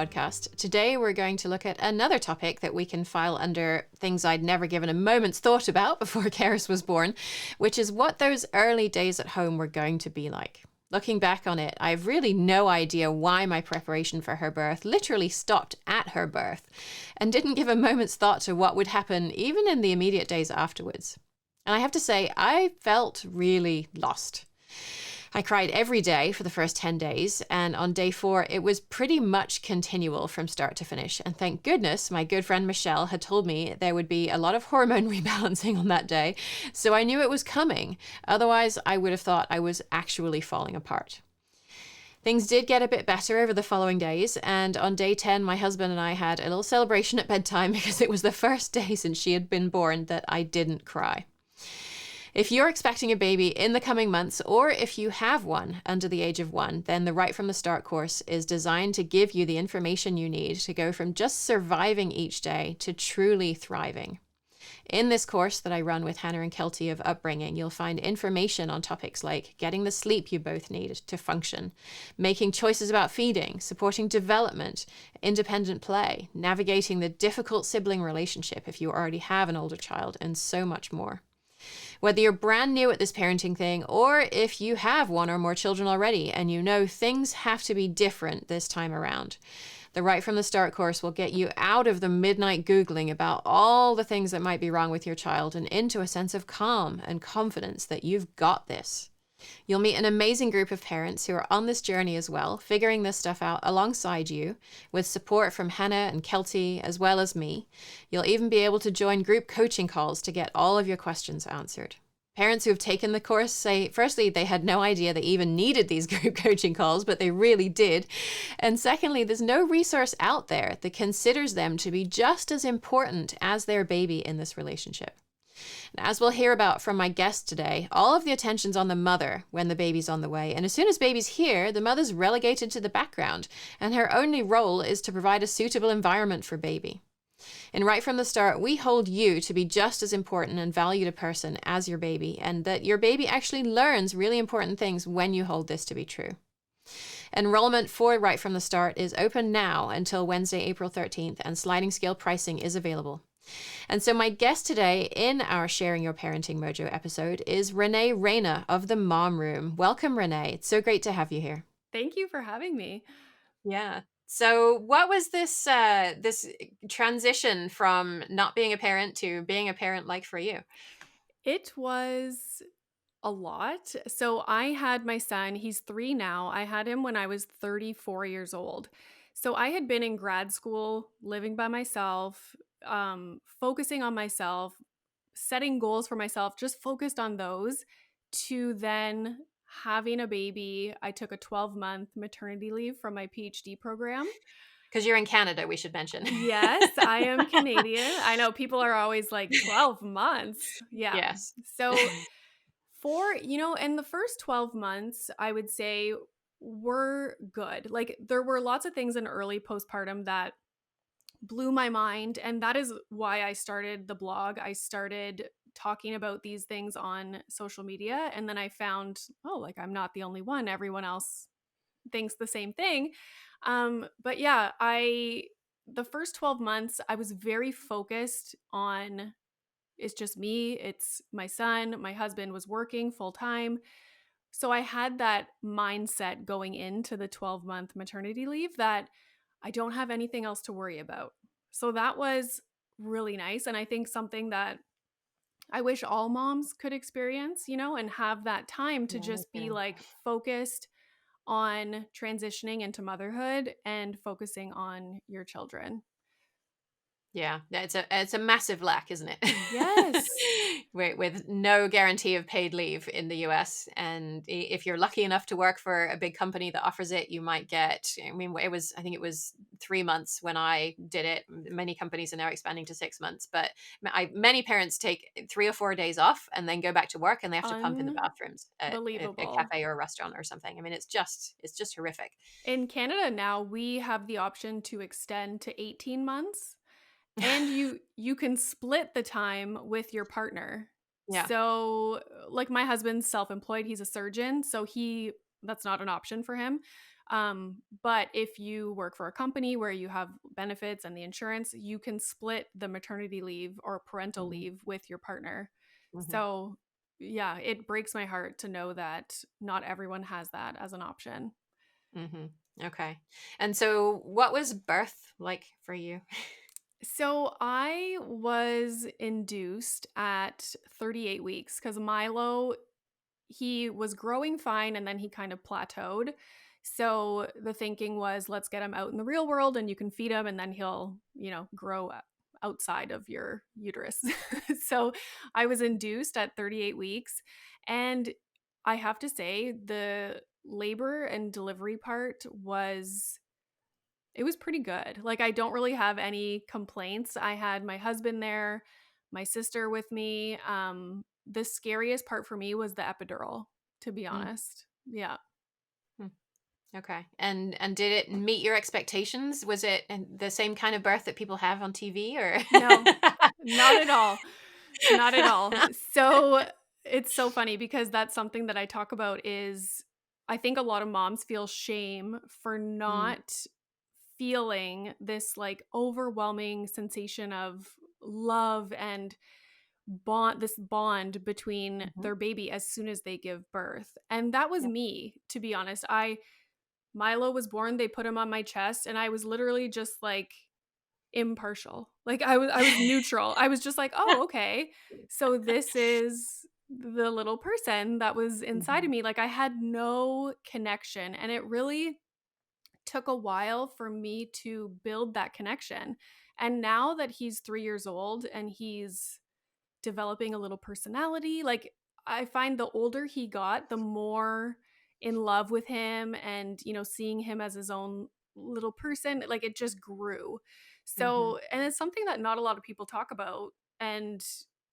podcast. Today we're going to look at another topic that we can file under things I'd never given a moment's thought about before Carys was born, which is what those early days at home were going to be like. Looking back on it, I have really no idea why my preparation for her birth literally stopped at her birth and didn't give a moment's thought to what would happen even in the immediate days afterwards. And I have to say, I felt really lost. I cried every day for the first 10 days, and on day 4, it was pretty much continual from start to finish. And thank goodness my good friend Michelle had told me there would be a lot of hormone rebalancing on that day, so I knew it was coming. Otherwise, I would have thought I was actually falling apart. Things did get a bit better over the following days, and on day 10, my husband and I had a little celebration at bedtime because it was the first day since she had been born that I didn't cry. If you're expecting a baby in the coming months, or if you have one under the age of 1, then the Right from the Start course is designed to give you the information you need to go from just surviving each day to truly thriving. In this course that I run with Hannah and Kelty of Upbringing, you'll find information on topics like getting the sleep you both need to function, making choices about feeding, supporting development, independent play, navigating the difficult sibling relationship if you already have an older child, and so much more. Whether you're brand new at this parenting thing, or if you have one or more children already and you know things have to be different this time around, the Right from the Start course will get you out of the midnight Googling about all the things that might be wrong with your child and into a sense of calm and confidence that you've got this. You'll meet an amazing group of parents who are on this journey as well, figuring this stuff out alongside you, with support from Hannah and Kelty as well as me. You'll even be able to join group coaching calls to get all of your questions answered. Parents who have taken the course say, firstly, they had no idea they even needed these group coaching calls, but they really did. And secondly, there's no resource out there that considers them to be just as important as their baby in this relationship. And as we'll hear about from my guest today, all of the attention's on the mother when the baby's on the way. And as soon as baby's here, the mother's relegated to the background, and her only role is to provide a suitable environment for baby. And right from the start, we hold you to be just as important and valued a person as your baby, and that your baby actually learns really important things when you hold this to be true. Enrollment for Right from the Start is open now until Wednesday, April 13th, and sliding scale pricing is available. And so my guest today in our Sharing Your Parenting Mojo episode is Renee Reina of the Mom Room. Welcome, Renee. It's so great to have you here. Thank you for having me. Yeah. So what was this transition from not being a parent to being a parent like for you? It was a lot. So I had my son, he's 3 now. I had him when I was 34 years old. So I had been in grad school, living by myself, focusing on myself, setting goals for myself, just focused on those, to then having a baby. I took a 12-month maternity leave from my PhD program. Because you're in Canada, we should mention. Yes, I am Canadian. I know people are always like 12 months. Yeah. Yes. So in the first 12 months, I would say were good. Like there were lots of things in early postpartum that blew my mind. And that is why I started the blog. I started talking about these things on social media. And then I found, I'm not the only one. Everyone else thinks the same thing. But yeah, the first 12 months, I was very focused on, it's just me, it's my son, my husband was working full time. So I had that mindset going into the 12-month maternity leave that I don't have anything else to worry about. So that was really nice. And I think something that I wish all moms could experience, and have that time to just be like focused on transitioning into motherhood and focusing on your children. Yeah, it's a massive lack, isn't it? Yes. with no guarantee of paid leave in the US, and if you're lucky enough to work for a big company that offers it, you might get. I mean, I think it was 3 months when I did it. Many companies are now expanding to 6 months, but many parents take 3 or 4 days off and then go back to work, and they have to pump in the bathrooms at a cafe or a restaurant or something. I mean, it's just horrific. In Canada now, we have the option to extend to 18 months. And you can split the time with your partner. Yeah. So like my husband's self-employed, he's a surgeon, so that's not an option for him. But if you work for a company where you have benefits and the insurance, you can split the maternity leave or parental Hmm. leave with your partner. Hmm. So, yeah, it breaks my heart to know that not everyone has that as an option. Hmm. Okay. And so what was birth like for you? So I was induced at 38 weeks because Milo, he was growing fine and then he kind of plateaued. So the thinking was, let's get him out in the real world and you can feed him and then he'll, grow outside of your uterus. So I was induced at 38 weeks. And I have to say, the labor and delivery part was it was pretty good. Like, I don't really have any complaints. I had my husband there, my sister with me. The scariest part for me was the epidural, to be Mm. honest. Yeah. Hmm. Okay. And did it meet your expectations? Was it the same kind of birth that people have on TV or? No, not at all. Not at all. So it's so funny because that's something that I talk about is I think a lot of moms feel shame for Mm. not feeling this like overwhelming sensation of love and bond between Mhm. their baby as soon as they give birth. And that was Yep. me, to be honest. I Milo was born, they put him on my chest and I was literally just like impartial. Like I was neutral. I was just like, "Oh, okay. So this is the little person that was inside of Mhm. me." Like I had no connection and it really took a while for me to build that connection. And now that he's 3 years old and he's developing a little personality. Like I find the older he got, the more in love with him and, seeing him as his own little person, like it just grew. Mhm. So, and it's something that not a lot of people talk about and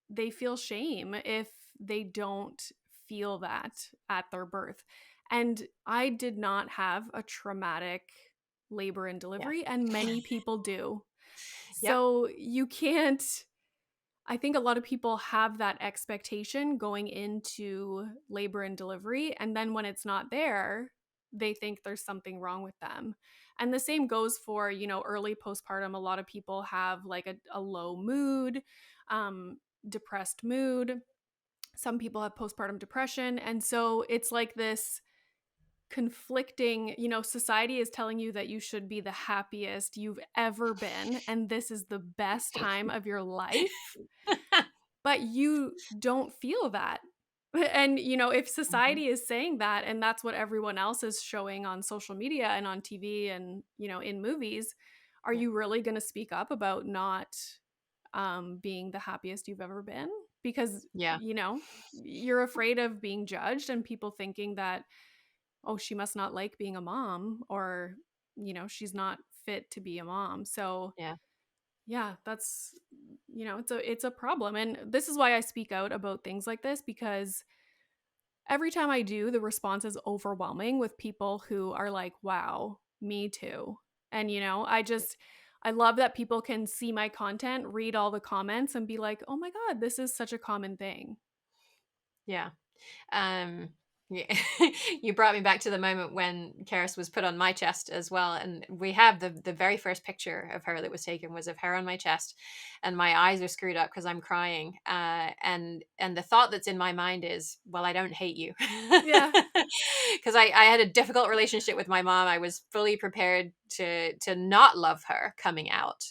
they feel shame if they don't feel that at their birth. And I did not have a traumatic labor and Yeah. delivery, and many people do. Yep. So you can't I think a lot of people have that expectation going into labor and delivery. And then when it's not there, they think there's something wrong with them. And the same goes for, early postpartum. A lot of people have like a low mood, um, depressed mood. Some people have postpartum depression. And so it's like this conflicting, society is telling you that you should be the happiest you've ever been. And this is the best time of your life, but you don't feel that. And, if Mhm. society is saying that and that's what everyone else is showing on social media and on TV and, in movies, are Yeah. you really going to speak up about not being the happiest you've ever been? Because, Yeah. you're afraid of being judged and people thinking that, oh, she must not like being a mom or, she's not fit to be a mom. So, Yeah. yeah, that's it's a problem. And this is why I speak out about things like this because every time I do, the response is overwhelming with people who are like, "Wow, me too." And I love that people can see my content, read all the comments and be like, "Oh my god, this is such a common thing." Yeah. Um, yeah. You brought me back to the moment when Carys was put on my chest as well, and we have the very first picture of her that was taken was of her on my chest, and my eyes are screwed up because I'm crying. And the thought that's in my mind is, well, I don't hate you, Yeah. because I had a difficult relationship with my mom. I was fully prepared to not love her coming out.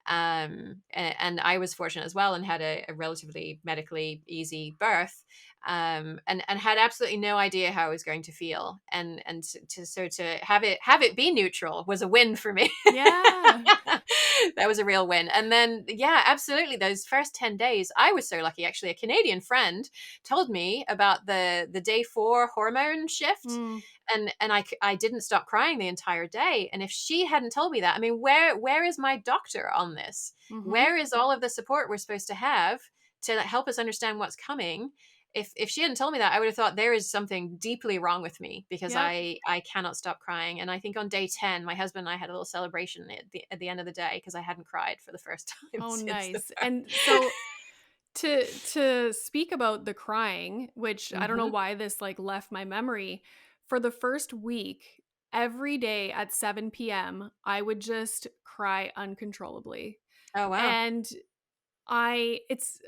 And I was fortunate as well and had a relatively medically easy birth, and had absolutely no idea how I was going to feel, and to have it be neutral was a win for me. Yeah. That was a real win. And then yeah, absolutely, those first 10 days I was so lucky. Actually, a Canadian friend told me about the day 4 hormone shift, Mm, and I didn't stop crying the entire day. And if she hadn't told me that, I mean, where is my doctor on this? mhm. Where is all of the support we're supposed to have to help us understand what's coming? If she hadn't told me that, I would have thought there is something deeply wrong with me because Yep. I cannot stop crying. And I think on day 10, my husband and I had a little celebration at the end of the day because I hadn't cried for the first time Oh, since the nice. birth. And so to speak about the crying, which I don't know Hmm. why this like left my memory, for the first week, every day at 7 p.m., I would just cry uncontrollably. Oh, wow. And I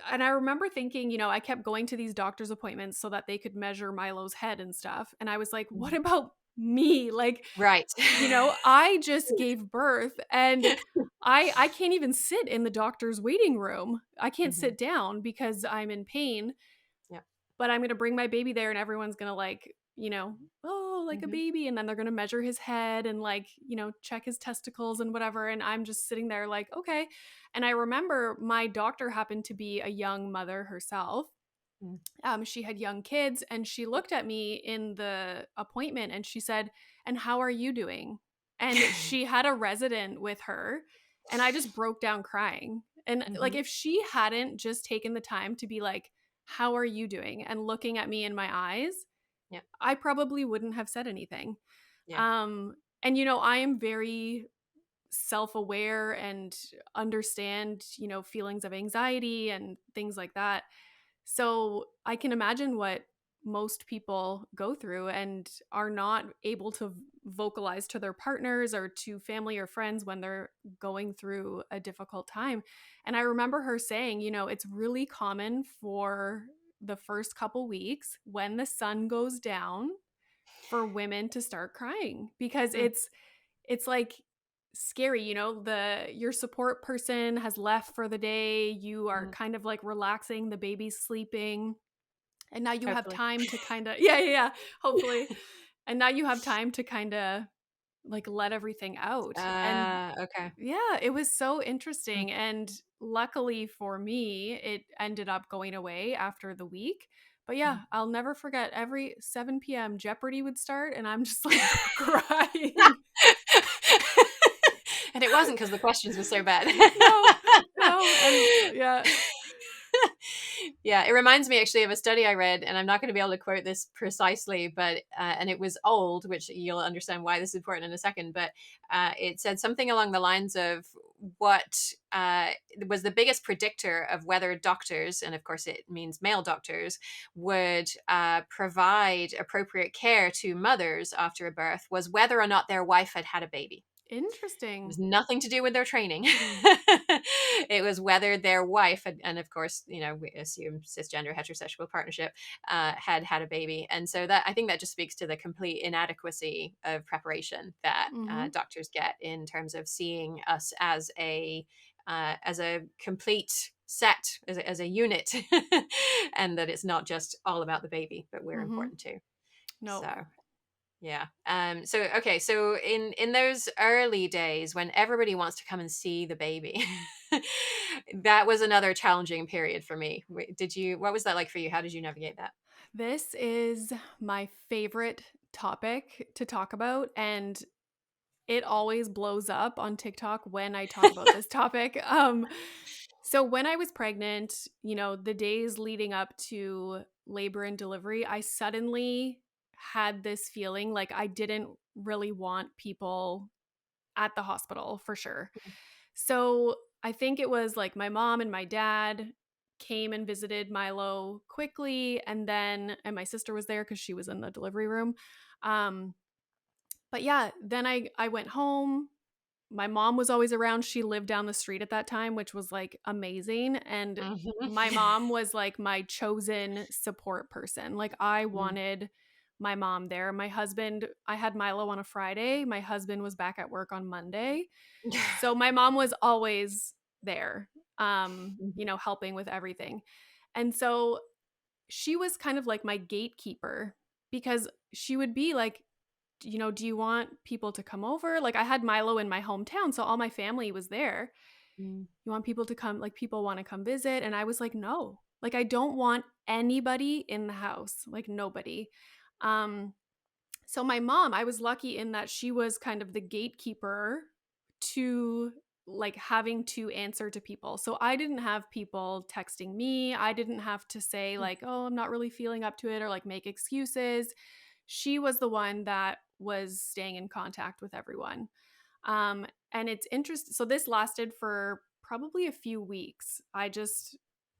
remember thinking, I kept going to these doctor's appointments so that they could measure Milo's head and stuff. And I was like, what Mhm. about me? Like, Right. I just gave birth and I can't even sit in the doctor's waiting room. I can't Mhm. sit down because I'm in pain, Yeah. but I'm going to bring my baby there and everyone's going to like, oh, like a Mhm. baby. And then they're going to measure his head and like, check his testicles and whatever. And I'm just sitting there like, okay. And I remember my doctor happened to be a young mother herself. Mm. She had young kids and she looked at me in the appointment and she said, "And how are you doing?" And she had a resident with her and I just broke down crying. And like, Mhm. if she hadn't just taken the time to be like, "How are you doing?" and looking at me in my eyes, Yeah. I probably wouldn't have said anything. Yeah. Um, and, I am very self aware and understand, feelings of anxiety and things like that. So I can imagine what most people go through and are not able to vocalize to their partners or to family or friends when they're going through a difficult time. And I remember her saying, it's really common for the first couple weeks when the sun goes down for women to start crying because Mm. it's like scary, the your support person has left for the day, you are Mhm. kind of like relaxing, the baby's sleeping, and now you have Hopefully. time to kind of yeah, hopefully. And now you have time to kind of like let everything out. And Okay. yeah, it was so Mm. interesting and luckily for me, it ended up going away after the week. But yeah, Mhm. I'll never forget every 7 p.m. Jeopardy would start and I'm just like crying. And it wasn't because the questions were so bad. No, no, and yeah. Yeah, it reminds me actually of a study I read, and I'm not going to be able to quote this precisely, but and it was old, which you'll understand why this is important in a second. But it said something along the lines of what was the biggest predictor of whether doctors, and of course it means male doctors, would provide appropriate care to mothers after a birth was whether or not their wife had had a baby. It Interesting. was nothing to do with their training. It was whether their wife had, and of course, we assume cisgender heterosexual partnership, had had a baby. And so that I think that just speaks to the complete inadequacy of preparation that Mhm. doctors get in terms of seeing us as a complete set, as a unit, and that it's not just all about the baby, but we're Mhm. important too. No. So yeah. So okay. So in those early days when everybody wants to come and see the baby, that was another challenging period for me. Did you? What was that like for you? How did you navigate that? This is my favorite topic to talk about and it always blows up on TikTok when I talk about this topic. So when I was pregnant, the days leading up to labor and delivery, I suddenly had this feeling like I didn't really want people at the hospital for sure. So I think it was like my mom and my dad came and visited Milo quickly, and my sister was there because she was in the delivery room. Um, but yeah, then I went home. My mom was always around. She lived down the street at that time, which was like amazing. And Mhm. my mom was like my chosen support person. Like I Mm. wanted my mom there. My husband, I had Milo on a Friday. My husband was back at work on Monday. So my mom was always there, helping with everything. And so she was kind of like my gatekeeper because she would be like, do you want people to come over? Like I had Milo in my hometown, so all my family was there. Mm. You want people to come, like people want to come visit? And I was like, no, like I don't want anybody in the house, like nobody. Um, so my mom, I was lucky in that she was kind of the gatekeeper to like having to answer to people. So I didn't have people texting me. I didn't have to say like, "Oh, I'm not really feeling up to it," or like make excuses. She was the one that was staying in contact with everyone. And it's interesting. So this lasted for probably a few weeks. I just,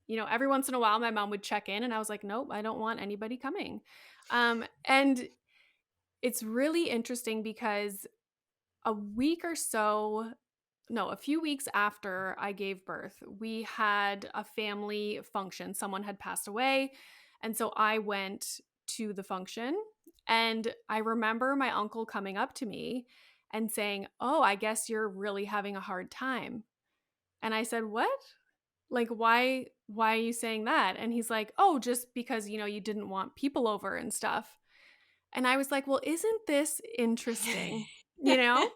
every once in a while, my mom would check in, and I was like, "Nope, I don't want anybody coming." And it's really interesting because a few weeks after I gave birth, we had a family function. Someone had passed away. And so I went to the function. And I remember my uncle coming up to me and saying, "Oh, I guess you're really having a hard time." And I said, "What? Like, why are you saying that?" And he's like, "Oh, just because, you didn't want people over and stuff." And I was like, "Well, isn't this interesting?" You know?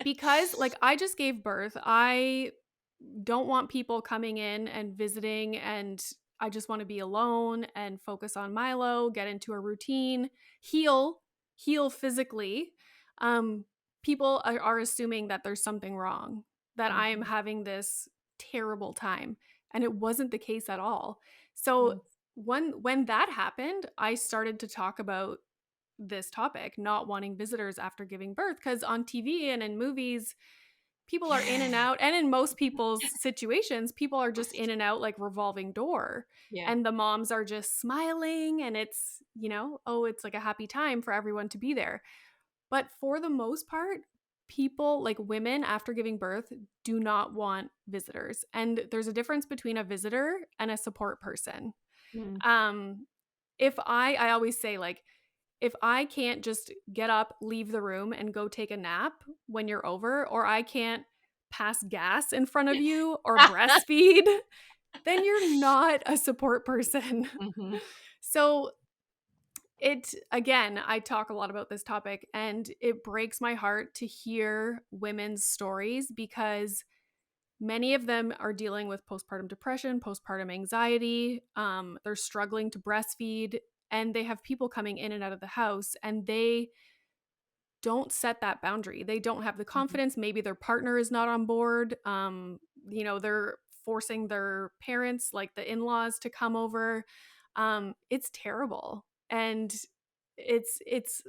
Because like I just gave birth. I don't want people coming in and visiting, and I just want to be alone and focus on Milo, get into a routine, heal, heal physically. Um People are assuming that there's something wrong, that I am Mhm. having this terrible time, and it wasn't the case at all. So Mm. when that happened, I started to talk about this topic, not wanting visitors after giving birth, because on TV and in movies, people are in and out. And in most people's situations, people are just in and out like revolving door. Yeah. And the moms are just smiling, and it's, oh, it's like a happy time for everyone to be there. But for the most part, people like women after giving birth do not want visitors. And there's a difference between a visitor and a support person. Mm. Um, if I always say, like, if I can't just get up, leave the room, and go take a nap when you're over, or I can't pass gas in front of you or breastfeed, then you're not a support person. Mhm. So again, I talk a lot about this topic, and it breaks my heart to hear women's stories because many of them are dealing with postpartum depression, postpartum anxiety. They're struggling to breastfeed, and they have people coming in and out of the house, and they don't set that boundary. They don't have the Mhm. confidence. Maybe their partner is not on board. They're forcing their parents, like the in-laws, to come over. It's terrible. And it's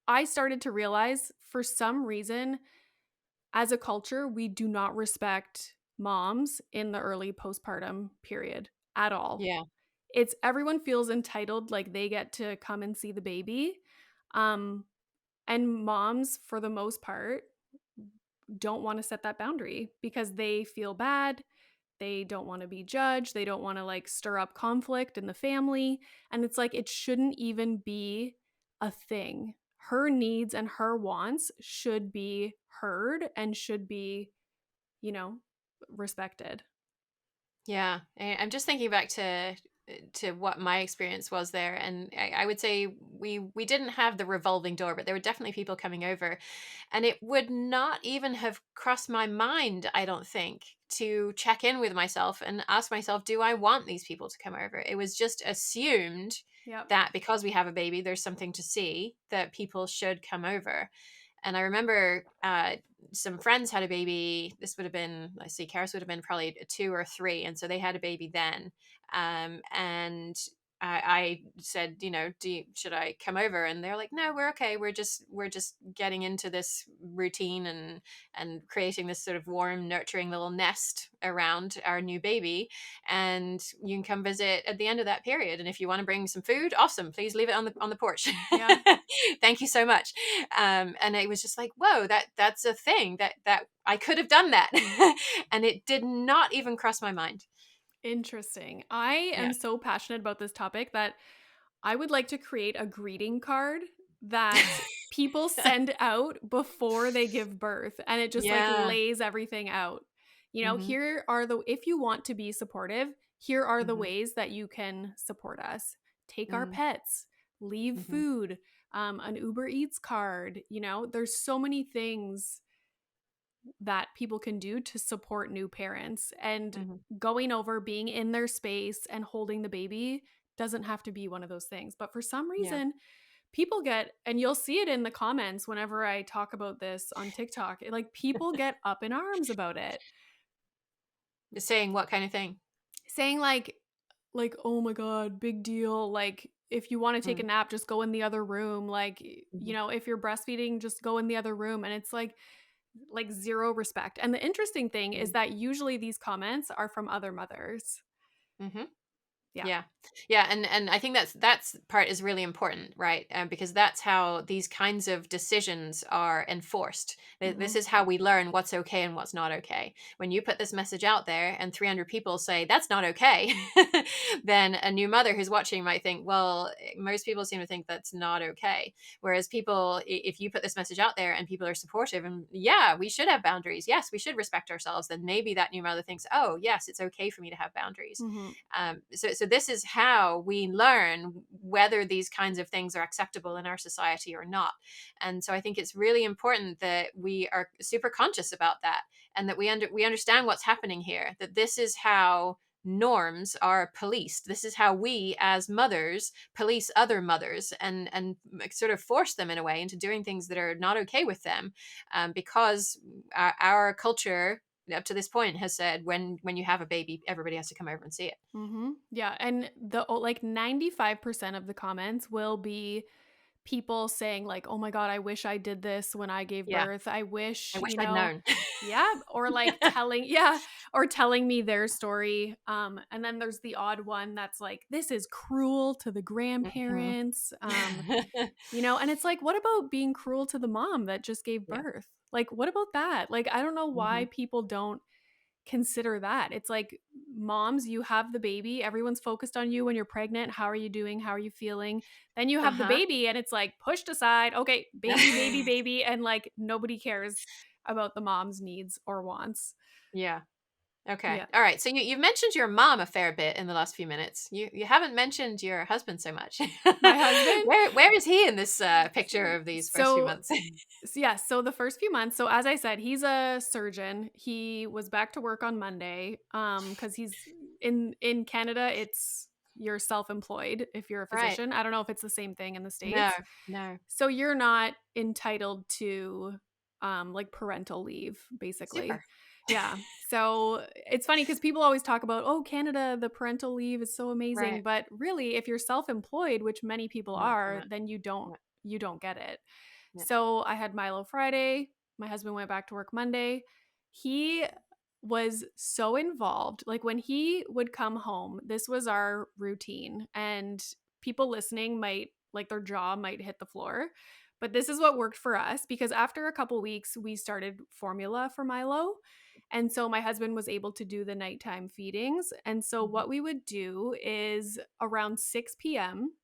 I started to realize, for some reason, as a culture, we do not respect moms in the early postpartum period at all. Yeah. It's everyone feels entitled, like they get to come and see the baby. Um, and moms, for the most part, don't want to set that boundary because they feel bad. They don't want to be judged. They don't want to like stir up conflict in the family. And it's like, it shouldn't even be a thing. Her needs and her wants should be heard and should be, you know, respected. Yeah, I'm just thinking back to what my experience was there, and I would say we didn't have the revolving door, but there were definitely people coming over, and it would not even have crossed my mind, I don't think, to check in with myself and ask myself, do I want these people to come over? It was just assumed Yep. that because we have a baby, there's something to see, that people should come over. And I remember some friends had a baby. This would have been, let's see, Carys would have been probably 2 or 3. And so they had a baby then. And I said, should I come over? And they're like, no, we're okay. We're just getting into this routine and creating this sort of warm, nurturing little nest around our new baby. And you can come visit at the end of that period. And if you want to bring some food, awesome. Please leave it on the porch. Yeah. Thank you so much. And it was just like, whoa, that's a thing that I could have done that. And it did not even cross my mind. Interesting. I Yeah. am so passionate about this topic that I would like to create a greeting card that people send out before they give birth, and it just like Yeah. lays everything out. Hmm. Here are if you want to be supportive, here are the Hmm. ways that you can support us. Take our Mm. pets, leave Hmm. food, an Uber Eats card. There's so many things that people can do to support new parents, and Hmm. going over, being in their space and holding the baby doesn't have to be one of those things. But for some Yeah. reason, people get, and you'll see it in the comments whenever I talk about this on TikTok, like people get up in arms about it, Saying what kind of thing? saying like, oh my god, big deal, like if you want to take a Mm. nap, just go in the other room, like, Hmm. if you're breastfeeding, just go in the other room. And it's like zero respect. And the interesting thing is Mm. that usually these comments are from other mothers. Hmm. Yeah. Yeah. Yeah. And I think that's part is really important, right? Because that's how these kinds of decisions are enforced. This Hmm. is how we learn what's okay and what's not okay. When you put this message out there and 300 people say that's not okay, then a new mother who's watching might think, well, most people seem to think that's not okay. Whereas people, if you put this message out there and people are supportive and yeah, we should have boundaries. Yes, we should respect ourselves. Then maybe that new mother thinks, oh, yes, it's okay for me to have boundaries. Hmm. So this is how we learn whether these kinds of things are acceptable in our society or not. And so I think it's really important that we are super conscious about that, and that we understand what's happening here. That this is how norms are policed. This is how we as mothers police other mothers, and sort of force them in a way into doing things that are not okay with them, because our culture up to this point has said when you have a baby, everybody has to come over and see it. Hmm. Yeah. And like 95% of the comments will be people saying like, "Oh my god, I wish I did this when I gave Yeah, birth. I I wish, wish I'd known. yeah, or like telling yeah, or telling me their story. And then there's the odd one that's like, "This is cruel to the Mhm. grandparents." And it's like, what about being cruel to the mom that just gave Yeah. birth? Like, what about that? Like, I don't know why Mhm. people don't consider that. It's like, moms, you have the baby, everyone's focused on you when you're pregnant. How are you doing? How are you feeling? Then you have the Uh-huh. baby and it's like pushed aside. Okay, baby, baby, baby, and like nobody cares about the mom's needs or wants. Yeah. Okay. Yeah. All right. So you've mentioned your mom a fair bit in the last few minutes. You haven't mentioned your husband so much. My husband. Where is he in this picture of these first few So months? yeah, so the first few months, so as I said, he's a surgeon. He was back to work on Monday cuz he's in Canada, it's you're self-employed if you're a Right. physician. I don't know if it's the same thing in the No. States. No. So you're not entitled to like parental leave basically. Super. Yeah. So it's funny cuz people always talk about, "Oh, Canada, the parental leave is so amazing." Right. But really, if you're self-employed, which many people Not so are, much. then Yeah. you don't get it. Yeah. So I had Milo Friday. My husband went back to work Monday. He was so involved. Like when he would come home, this was our routine. And people listening might, like, their jaw might hit the floor. But this is what worked for us because after a couple weeks, we started formula for Milo. And so my husband was able to do the nighttime feedings. And so Mhm. what we would do is around 6 p.m.,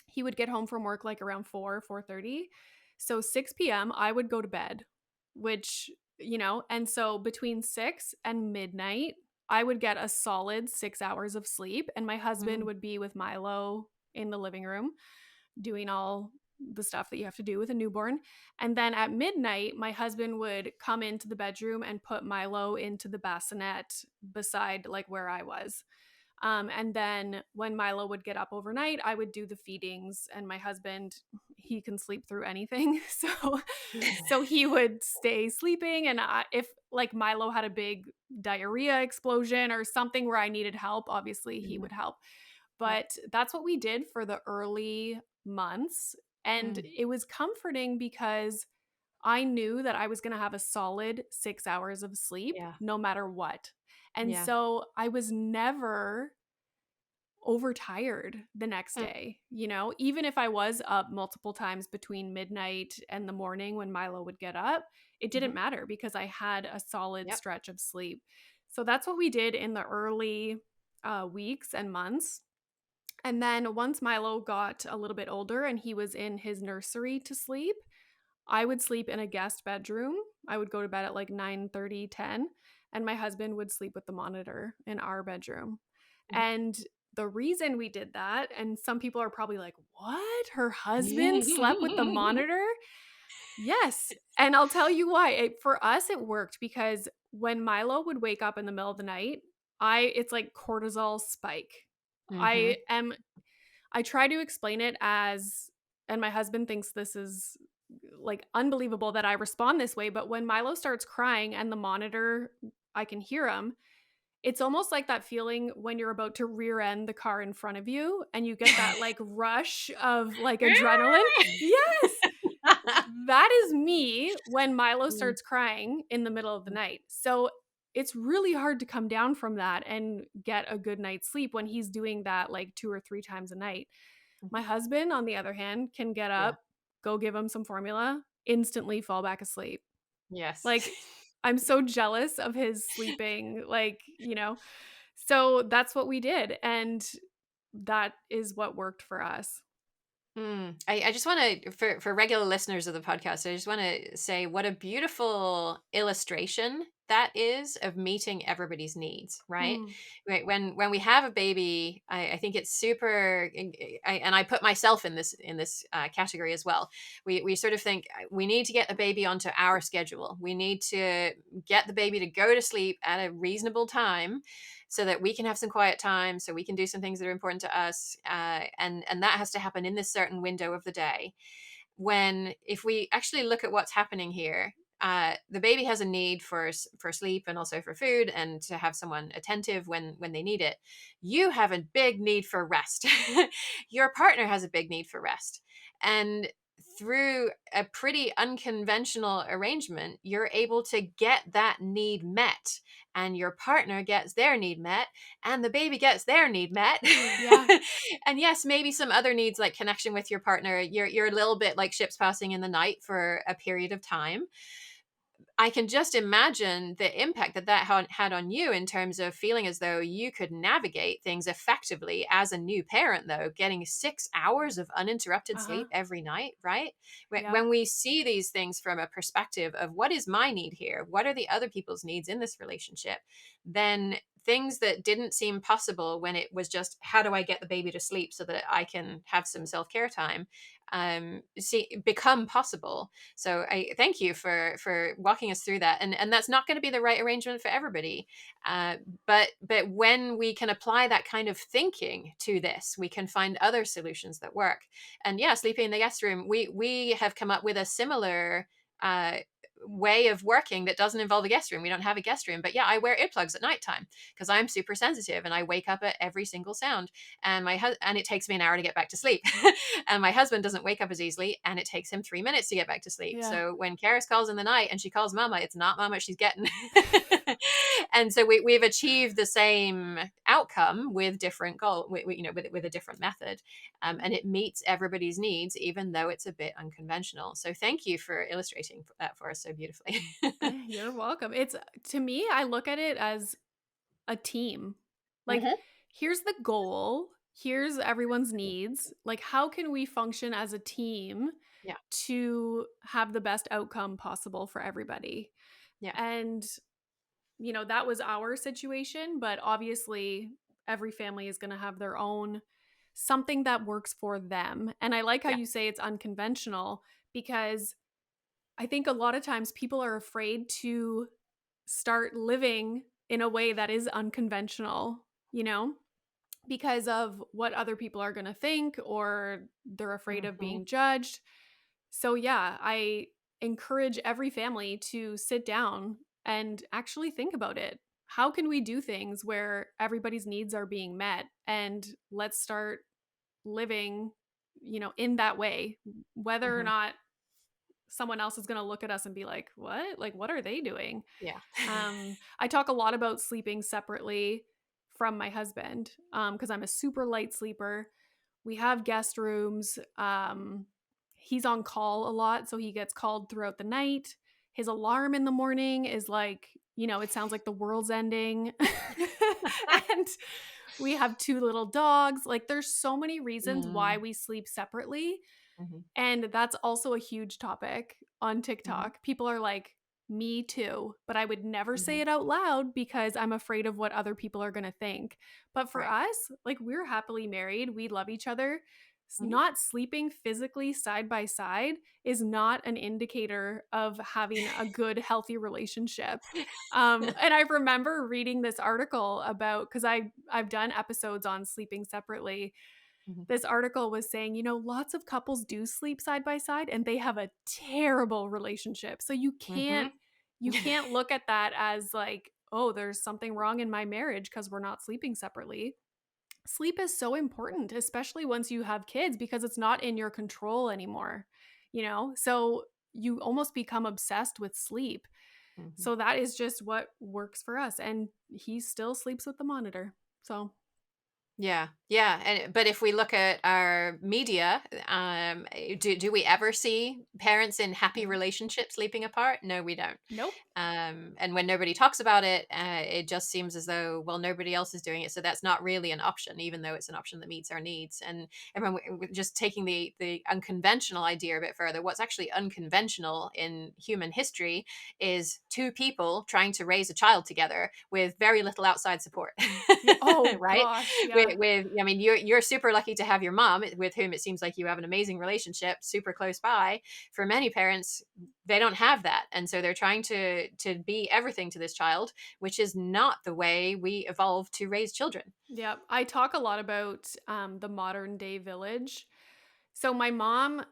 he would get home from work like around 4:30. So 6 p.m. I would go to bed, which, and so between 6 and midnight, I would get a solid 6 hours of sleep, and my husband Mm. would be with Milo in the living room doing all the stuff that you have to do with a newborn. And then at midnight, my husband would come into the bedroom and put Milo into the bassinet beside like where I was. And then when Milo would get up overnight, I would do the feedings, and my husband, he can sleep through anything. So he would stay sleeping. And if like Milo had a big diarrhea explosion or something where I needed help, obviously he Mhm. would help. Yeah. But that's what we did for the early months. And Mm. it was comforting because I knew that I was going to have a solid 6 hours of sleep Yeah. no matter what. And Yeah. so I was never overtired the next Yeah. day, even if I was up multiple times between midnight and the morning when Milo would get up, it Mhm. didn't matter because I had a solid Yep. stretch of sleep. So that's what we did in the early weeks and months. And then once Milo got a little bit older and he was in his nursery to sleep, I would sleep in a guest bedroom. I would go to bed at like 9:30, 10, and my husband would sleep with the monitor in our bedroom. Mhm. And the reason we did that, and some people are probably like, "What? Her husband slept with the monitor?" Yes. And I'll tell you why. For us it worked because when Milo would wake up in the middle of the night, it's like cortisol spike. I Mhm. am I try to explain it as, and my husband thinks this is like unbelievable that I respond this way, but when Milo starts crying and the monitor, I can hear him, it's almost like that feeling when you're about to rear end the car in front of you and you get that like rush of like adrenaline. Yes, that is me when Milo Mm. starts crying in the middle of the night. So it's really hard to come down from that and get a good night's sleep when he's doing that like 2 or 3 times a night. My husband, on the other hand, can get Yeah. up, go give him some formula, instantly fall back asleep. Yes. Like, I'm so jealous of his sleeping, like, so that's what we did. And that is what worked for us. I just want to, for regular listeners of the podcast, I just want to say what a beautiful illustration that is of meeting everybody's needs, right? Mm. Right, when we have a baby, I think it's super, and I put myself in this category as well. We sort of think we need to get the baby onto our schedule. We need to get the baby to go to sleep at a reasonable time, so that we can have some quiet time, so we can do some things that are important to us, and that has to happen in this certain window of the day. When if we actually look at what's happening here, the baby has a need for sleep and also for food and to have someone attentive when they need it. You have a big need for rest. Your partner has a big need for rest, and through a pretty unconventional arrangement, you're able to get that need met, and your partner gets their need met, and the baby gets their need met. Yeah. And yes, maybe some other needs like connection with your partner, you're a little bit like ships passing in the night for a period of time. I can just imagine the impact that had on you in terms of feeling as though you could navigate things effectively as a new parent, though, getting 6 hours of uninterrupted Uh-huh. sleep every night, right? Yeah. When we see these things from a perspective of what is my need here? What are the other people's needs in this relationship? Then things that didn't seem possible when it was just, how do I get the baby to sleep so that I can have some self-care time, become possible. So I thank you for walking us through that, and that's not going to be the right arrangement for everybody, but when we can apply that kind of thinking to this, we can find other solutions that work. And yeah, sleeping in the guest room, we have come up with a similar uh, way of working that doesn't involve a guest room. We don't have a guest room, but yeah, I wear earplugs at nighttime because I'm super sensitive and I wake up at every single sound, and and it takes me an hour to get back to sleep. And my husband doesn't wake up as easily, and it takes him 3 minutes to get back to sleep. Yeah. So when Carys calls in the night and she calls mama, it's not mama she's getting. And so we've achieved the same outcome with different goal, with a different method, and it meets everybody's needs, even though it's a bit unconventional. So thank you for illustrating that for us so beautifully. You're welcome. It's to me, I look at it as a team. Like, Hmm. here's the goal, here's everyone's needs. Like, how can we function as a team Yeah, to have the best outcome possible for everybody? yeah, And, that was our situation, but obviously every family is going to have their own something that works for them. And I like how yeah. you say it's unconventional, because I think a lot of times people are afraid to start living in a way that is unconventional, because of what other people are going to think, or they're afraid of Hmm. being judged. So, yeah, I encourage every family to sit down and actually think about it. How can we do things where everybody's needs are being met? And let's start living, in that way, whether or Hmm. not someone else is going to look at us and be like, what? Like, what are they doing? Yeah. I talk a lot about sleeping separately from my husband, because I'm a super light sleeper. We have guest rooms. He's on call a lot, so he gets called throughout the night. His alarm in the morning is like, it sounds like the world's ending. And we have 2 little dogs. Like, there's so many reasons why Mm. we sleep separately. Hmm. And that's also a huge topic on Hmm. TikTok. People are like, me too, but I would never say Hmm. it out loud because I'm afraid of what other people are going to think. But for Right. us, like, we're happily married, we love each other. Hmm. Not sleeping physically side by side is not an indicator of having a good, healthy relationship. And I remember reading this article about, because I've done episodes on sleeping separately. Hmm. This article was saying, lots of couples do sleep side by side and they have a terrible relationship. So you can't Hmm. you can't look at that as like, oh, there's something wrong in my marriage because we're not sleeping separately. Sleep is so important, especially once you have kids, because it's not in your control anymore. So you almost become obsessed with sleep. Mhm. So that is just what works for us. And he still sleeps with the monitor. So, Yeah, yeah, and but if we look at our media, do we ever see parents in happy no, relationships sleeping apart? No, we don't. nope. And when nobody talks about it, it just seems as though, well, nobody else is doing it, so that's not really an option, even though it's an option that meets our needs. And when we're just taking the unconventional idea a bit further, what's actually unconventional in human history is two people trying to raise a child together with very little outside support, Yeah. Oh right? gosh. Yeah. I mean, you're super lucky to have your mom, with whom it seems like you have an amazing relationship, super close by. For many parents, they don't have that, and so they're trying to be everything to this child, which is not the way we evolved to raise children. Yeah. I talk a lot about the modern day village. So my mom,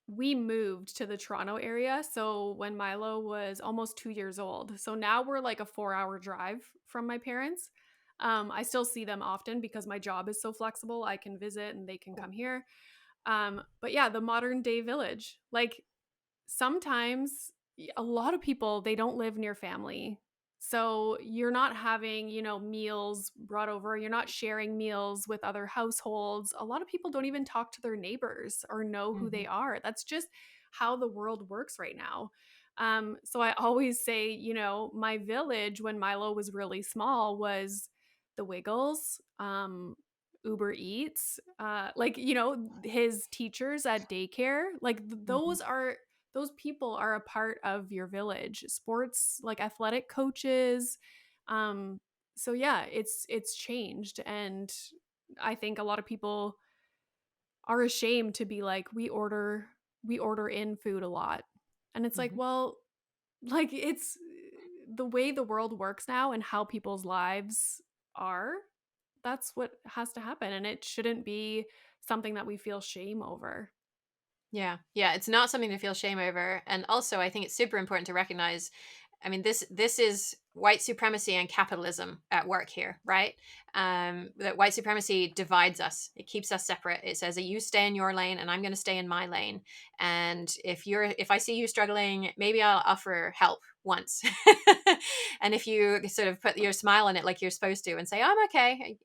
we moved to the Toronto area. So when Milo was almost 2 years old. So now we're like a 4 hour drive from my parents. I still see them often because my job is so flexible. I can visit and they can come here. But yeah, the modern day village. Like sometimes a lot of people, they don't live near family. So you're not having, meals brought over. You're not sharing meals with other households. A lot of people don't even talk to their neighbors or know who Hmm. they are. That's just how the world works right now. So I always say, my village when Milo was really small was the Wiggles, Uber Eats, his teachers at daycare. Like Hmm. those people are a part of your village. Sports, like athletic coaches. Um, so yeah, it's changed, and I think a lot of people are ashamed to be like, we order in food a lot, and it's like, Hmm. well, like it's the way the world works now and how people's lives are. That's what has to happen, and it shouldn't be something that we feel shame over. Yeah, yeah, it's not something to feel shame over, and also I think it's super important to recognize. I mean, this is white supremacy and capitalism at work here, right? That white supremacy divides us. It keeps us separate. It says that you stay in your lane and I'm going to stay in my lane. And if I see you struggling, maybe I'll offer help once. And if you sort of put your smile on it like you're supposed to and say I'm okay,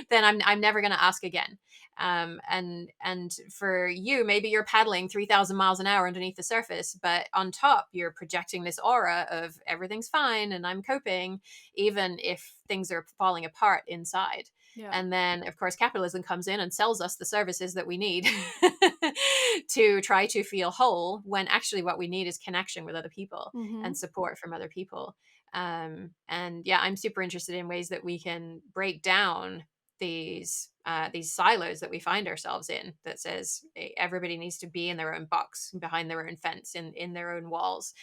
then I'm never going to ask again. And for you, maybe you're paddling 3,000 miles an hour underneath the surface, but on top you're projecting this aura of everything's fine and I'm coping, even if things are falling apart inside. Yeah. And then of course capitalism comes in and sells us the services that we need to try to feel whole, when actually what we need is connection with other people and Mhm. support from other people. And yeah, I'm super interested in ways that we can break down these silos that we find ourselves in, that says everybody needs to be in their own box, behind their own fence, in their own walls,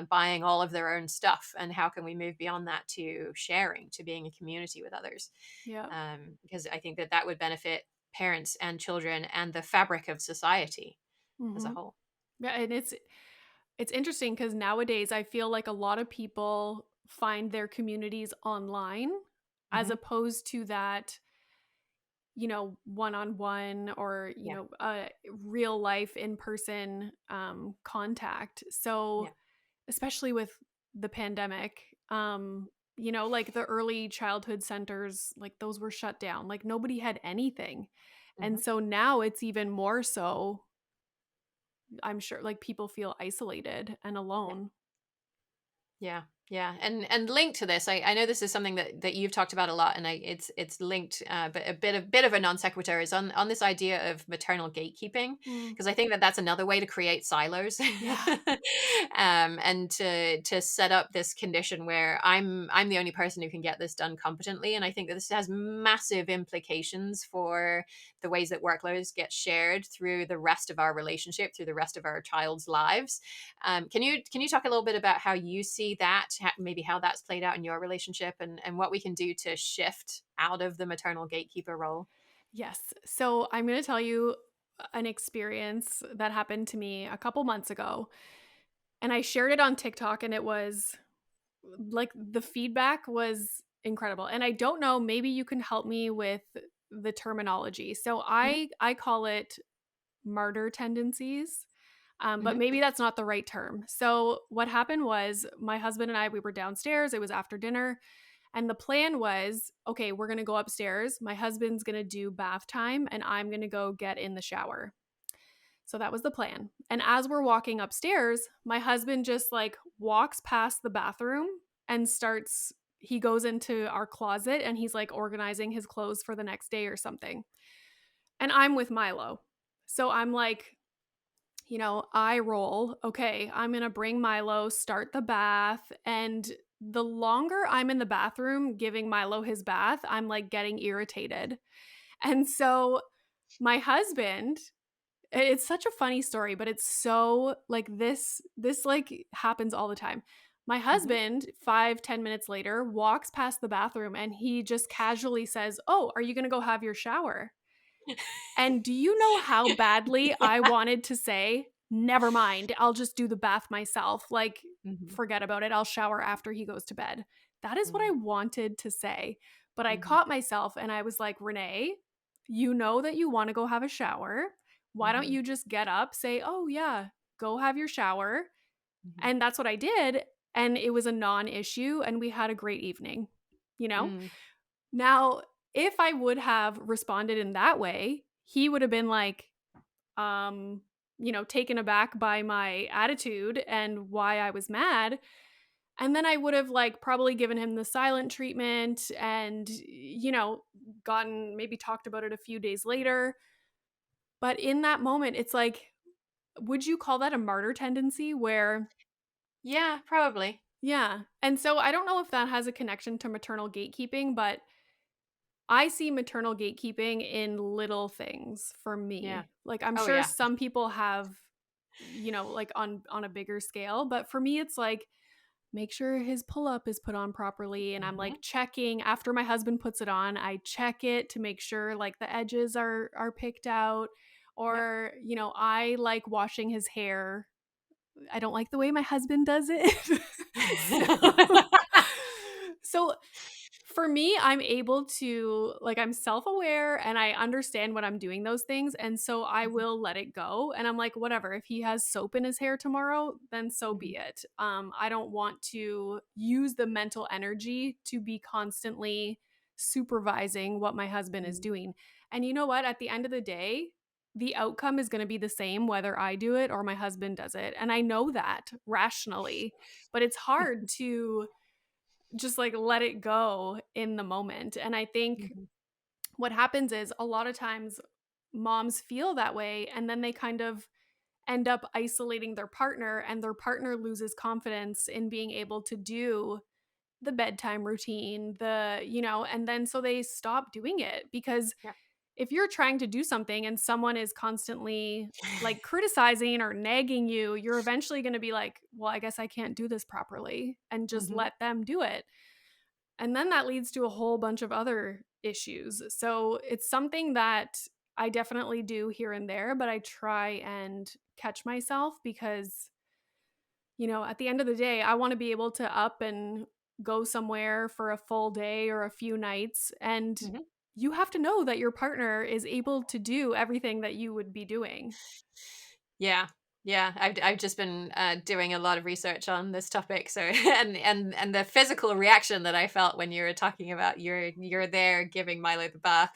buying all of their own stuff. And how can we move beyond that to sharing, to being a community with others? Yeah. Because I think that that would benefit parents and children and the fabric of society as a Mhm. whole. Yeah, and it's interesting because nowadays I feel like a lot of people find their communities online as Hmm. opposed to that, one-on-one or, Yeah. real life in-person contact. So, Yeah. especially with the pandemic, like the early childhood centers, like those were shut down. Like nobody had anything. And Hmm. so now it's even more so, I'm sure, like people feel isolated and Yeah. alone. Yeah, yeah, and linked to this, I know this is something that you've talked about a lot, and it's linked, but a bit of a non sequitur is on this idea of maternal gatekeeping, Mm. because I think that that's another way to create silos, Yeah. and to set up this condition where I'm the only person who can get this done competently, and I think that this has massive implications for the ways that workloads get shared through the rest of our relationship, through the rest of our child's lives. Can you talk a little bit about how you see that, maybe how that's played out in your relationship, and what we can do to shift out of the maternal gatekeeper role? Yes. So I'm going to tell you an experience that happened to me a couple months ago. And I shared it on TikTok, and it was like the feedback was incredible. And I don't know, maybe you can help me with the terminology. So Mhm. I call it martyr tendencies. But maybe that's not the right term. So what happened was my husband and I, we were downstairs. It was after dinner. And the plan was, okay, we're going to go upstairs. My husband's going to do bath time and I'm going to go get in the shower. So that was the plan. And as we're walking upstairs, my husband just like walks past the bathroom and he goes into our closet and he's like organizing his clothes for the next day or something. And I'm with Milo. So I'm like, I roll. Okay, I'm going to bring Milo, start the bath. And the longer I'm in the bathroom giving Milo his bath, I'm like getting irritated. And so my husband, it's such a funny story, but it's so like this like happens all the time. My husband, 5-10 minutes later, walks past the bathroom and he just casually says, "Oh, are you going to go have your shower?" And do you know how badly I wanted to say, "Never mind, I'll just do the bath myself. Like, forget about it. I'll shower after he goes to bed." That is what I wanted to say. But I caught myself and I was like, "Renee, you know that you want to go have a shower. Why don't you just get up, say, 'Oh, yeah, go have your shower.'" And that's what I did. And it was a non-issue and we had a great evening, Now, if I would have responded in that way, he would have been like, taken aback by my attitude and why I was mad. And then I would have like probably given him the silent treatment and, maybe talked about it a few days later. But in that moment, it's like, would you call that a martyr tendency where? Yeah, probably. Yeah. And so I don't know if that has a connection to maternal gatekeeping, but I see maternal gatekeeping in little things for me. Yeah. Like I'm sure some people have, like on a bigger scale, but for me it's like make sure his pull-up is put on properly and I'm like checking after my husband puts it on, I check it to make sure like the edges are picked out or, I like washing his hair. I don't like the way my husband does it. so for me, I'm able to, like, I'm self-aware and I understand when I'm doing those things. And so I will let it go. And I'm like, whatever, if he has soap in his hair tomorrow, then so be it. I don't want to use the mental energy to be constantly supervising what my husband is doing. And you know what? At the end of the day, the outcome is going to be the same whether I do it or my husband does it. And I know that rationally, but it's hard to just like let it go in the moment. And I think what happens is a lot of times moms feel that way and then they kind of end up isolating their partner and their partner loses confidence in being able to do the bedtime routine, and then so they stop doing it because if you're trying to do something and someone is constantly like criticizing or nagging you, you're eventually going to be like, well, I guess I can't do this properly and just let them do it. And then that leads to a whole bunch of other issues. So it's something that I definitely do here and there, but I try and catch myself because, at the end of the day, I want to be able to up and go somewhere for a full day or a few nights. And you have to know that your partner is able to do everything that you would be doing. Yeah. Yeah, I've just been doing a lot of research on this topic. So and the physical reaction that I felt when you were talking about you're there giving Milo the bath.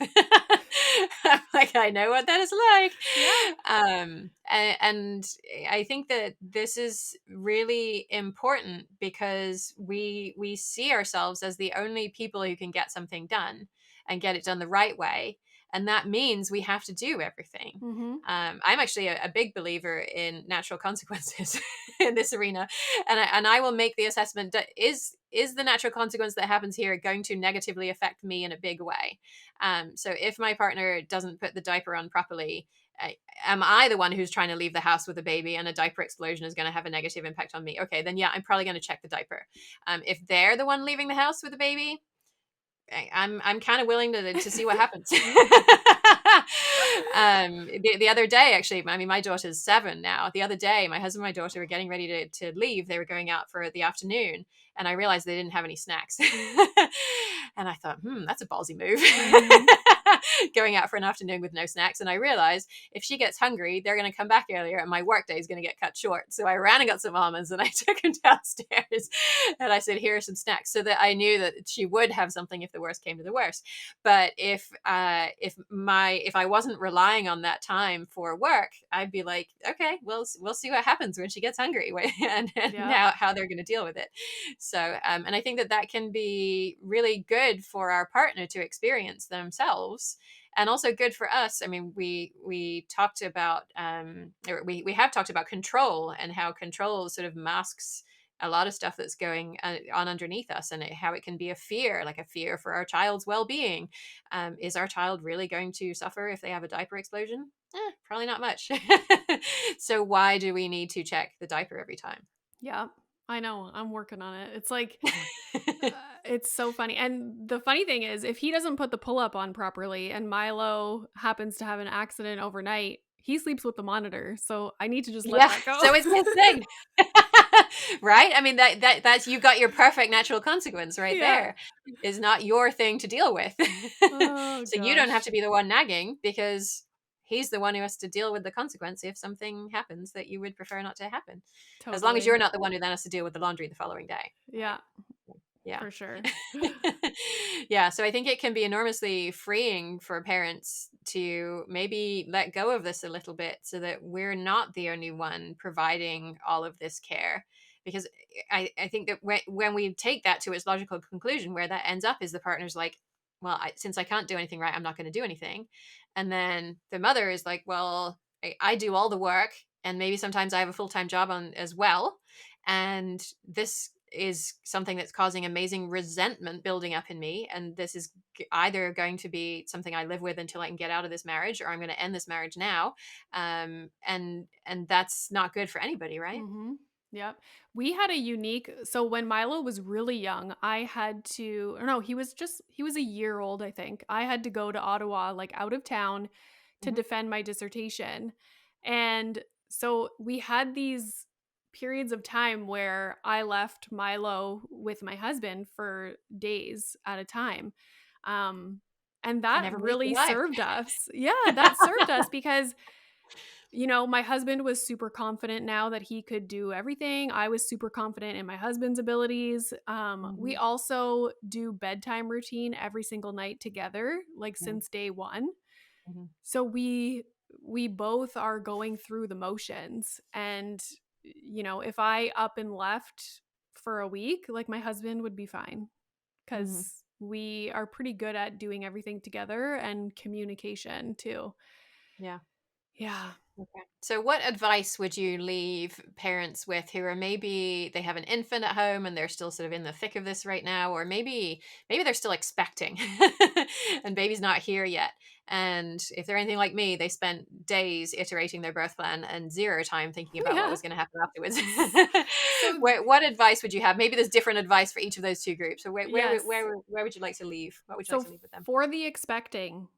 I'm like, I know what that is like. Yeah. And I think that this is really important because we see ourselves as the only people who can get something done and get it done the right way. And that means we have to do everything. I'm actually a big believer in natural consequences in this arena. And I will make the assessment that is the natural consequence that happens here going to negatively affect me in a big way? So if my partner doesn't put the diaper on properly, am I the one who's trying to leave the house with a baby and a diaper explosion is going to have a negative impact on me? Okay, then yeah, I'm probably going to check the diaper. If they're the one leaving the house with a baby, I'm kind of willing to see what happens. The other day, actually, I mean, my daughter's 7 now. The other day, my husband and my daughter were getting ready to leave. They were going out for the afternoon, and I realized they didn't have any snacks. And I thought, that's a ballsy move. going out for an afternoon with no snacks. And I realized if she gets hungry, they're going to come back earlier and my work day is going to get cut short. So I ran and got some almonds and I took them downstairs and I said, here are some snacks, so that I knew that she would have something if the worst came to the worst. But if I wasn't relying on that time for work, I'd be like, okay, we'll see what happens when she gets hungry and Yeah. now how they're going to deal with it. So and I think that can be really good for our partner to experience themselves, and also good for us. I mean, we talked about or we have talked about control, and how control sort of masks a lot of stuff that's going on underneath us, and how it can be a fear, like a fear for our child's well-being. Is our child really going to suffer if they have a diaper explosion? Probably not much. So why do we need to check the diaper every time? Yeah. I know. I'm working on it. It's like, it's so funny. And the funny thing is, if he doesn't put the pull up on properly and Milo happens to have an accident overnight, he sleeps with the monitor. So I need to just let Yeah, that go. so it's his thing. Right? I mean, that's you got your perfect natural consequence right Yeah. there. Is not your thing to deal with. Oh So you don't have to gosh. be the one nagging, because he's the one who has to deal with the consequence if something happens that you would prefer not to happen. As long as you're Totally. not the one who then has to deal with the laundry the following day, right? Yeah, Yeah. for sure. Yeah, so I think it can be enormously freeing for parents to maybe let go of this a little bit, so that we're not the only one providing all of this care. Because I think that when we take that to its logical conclusion, where that ends up is the partner's like, well, since I can't do anything right, I'm not going to do anything. And then the mother is like, well, I do all the work, and maybe sometimes I have a full-time job on as well. And this is something that's causing amazing resentment building up in me, and this is either going to be something I live with until I can get out of this marriage, or I'm going to end this marriage now. And that's not good for anybody, right? Mm-hmm. Yep. We had a unique, so when Milo was really young, I had to, or no, he was a year old, I think. I had to go to Ottawa, like out of town, to Mm-hmm. defend my dissertation. And so we had these periods of time where I left Milo with my husband for days at a time. Um, and And that everybody's really alive. served us. Yeah, that served us because my husband was super confident now that he could do everything. I was super confident in my husband's abilities. We Hmm. also do bedtime routine every single night together, like since day one. Hmm. So we both are going through the motions. And if I up and left for a week, like my husband would be fine Hmm. because we are pretty good at doing everything together and communication too. Yeah. Yeah. Okay. So, what advice would you leave parents with who are, maybe they have an infant at home and they're still sort of in the thick of this right now, or maybe they're still expecting and baby's not here yet? And if they're anything like me, they spent days iterating their birth plan and zero time thinking about what Yeah. was going to happen afterwards. So, What advice would you have? Maybe there's different advice for each of those two groups. So, yes. where would you like to leave? What would you like So to leave with them? for the expecting,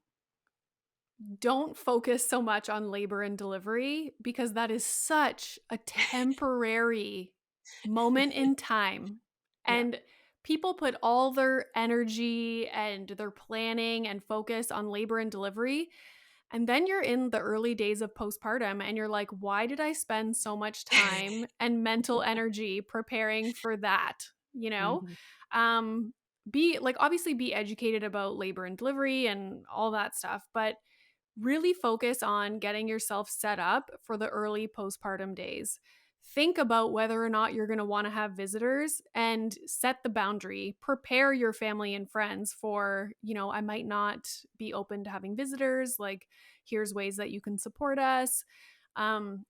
don't focus so much on labor and delivery because that is such a temporary moment in time. Yeah. And people put all their energy and their planning and focus on labor and delivery. And then you're in the early days of postpartum and you're like, why did I spend so much time and mental energy preparing for that? You know? Hmm. Um, be like, obviously, be educated about labor and delivery and all that stuff, but really focus on getting yourself set up for the early postpartum days. Think about whether or not you're going to want to have visitors and set the boundary. Prepare your family and friends for, I might not be open to having visitors. Like, here's ways that you can support us.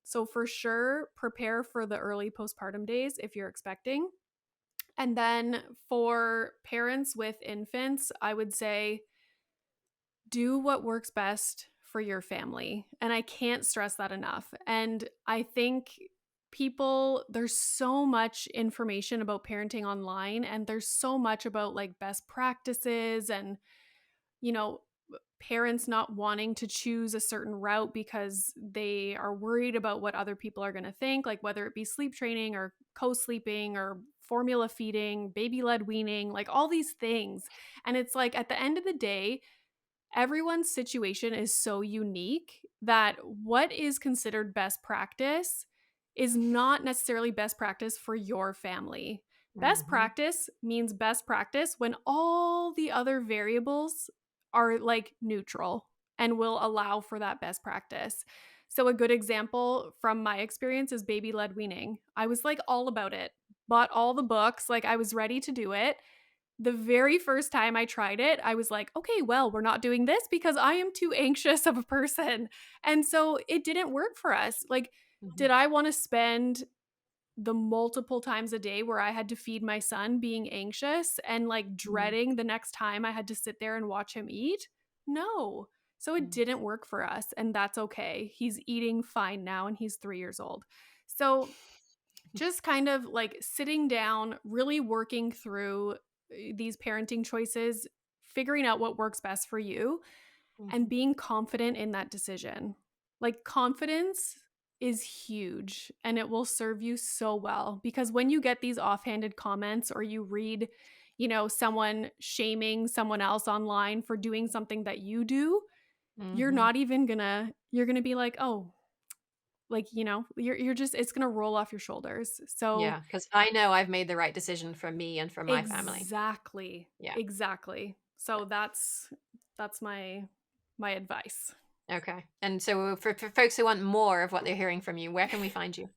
So, for sure, prepare for the early postpartum days if you're expecting. And then for parents with infants, I would say do what works best for your family. And I can't stress that enough. And I think there's so much information about parenting online, and there's so much about like best practices and, you know, parents not wanting to choose a certain route because they are worried about what other people are going to think, like whether it be sleep training or co-sleeping or formula feeding, baby led weaning, like all these things. And it's like at the end of the day, everyone's situation is so unique that what is considered best practice is not necessarily best practice for your family. Best Mm-hmm. practice means best practice when all the other variables are like neutral and will allow for that best practice. So, a good example from my experience is baby led weaning. I was like all about it, bought all the books, like I was ready to do it. The very first time I tried it, I was like, okay, well, we're not doing this because I am too anxious of a person. And so it didn't work for us. Like, Mm-hmm. did I want to spend the multiple times a day where I had to feed my son being anxious and like dreading the next time I had to sit there and watch him eat? No. So it didn't work for us. And that's okay. He's eating fine now and he's 3 years old. So just kind of like sitting down, really working through these parenting choices, figuring out what works best for you, and Mm-hmm. being confident in that decision. Like, confidence is huge and it will serve you so well, because when you get these offhanded comments or you read, someone shaming someone else online for doing something that you do, you're Mm-hmm. not even you're gonna be like, oh, like, you're just, it's gonna roll off your shoulders. So Yeah, because I know I've made the right decision for me and for my family. exactly. Yeah. Exactly. So that's my advice. Okay. And so for folks who want more of what they're hearing from you, where can we find you?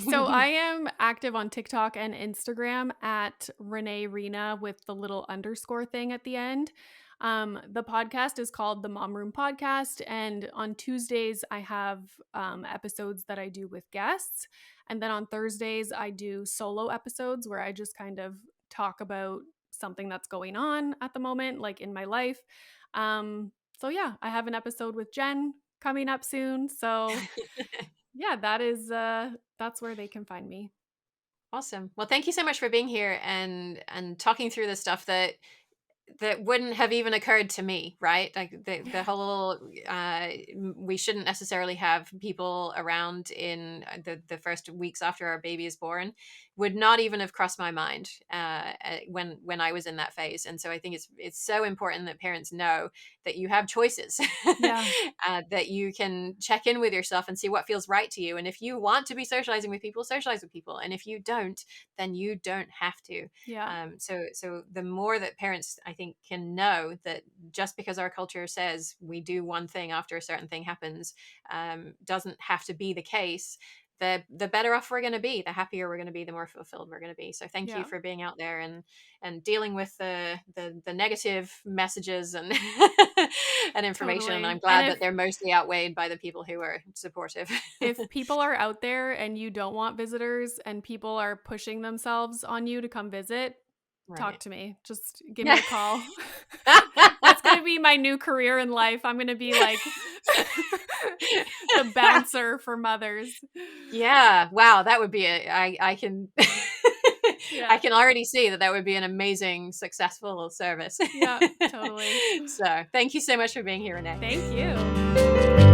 So I am active on TikTok and Instagram at Renee Reina with the little underscore thing at the end. The podcast is called the Mom Room Podcast, and on Tuesdays I have episodes that I do with guests, and then on Thursdays I do solo episodes where I just kind of talk about something that's going on at the moment, like in my life. So yeah, I have an episode with Jen coming up soon. So yeah, that's where they can find me. Awesome. Well, thank you so much for being here and talking through the stuff that wouldn't have even occurred to me, right? Like the whole we shouldn't necessarily have people around in the first weeks after our baby is born would not even have crossed my mind when I was in that phase. And so I think it's so important that parents know that you have choices, Yeah. that you can check in with yourself and see what feels right to you. And if you want to be socializing with people, socialize with people. And if you don't, then you don't have to. Yeah. So the more that parents, I think, can know that just because our culture says we do one thing after a certain thing happens, doesn't have to be the case. The better off we're going to be, the happier we're going to be, the more fulfilled we're going to be. So thank you Yeah. for being out there and dealing with the negative messages and and information. And I'm Totally. And glad that they're mostly outweighed by the people who are supportive. if people are out there and you don't want visitors and people are pushing themselves on you to come visit, talk Right. to me. Just give me Yeah. a call. That's going to be my new career in life. I'm going to be like the bouncer for mothers. Yeah. Wow. That would be I can I Yeah. can already see that would be an amazing, successful service. Yeah, totally. So thank you so much for being here, Renee. Thank you.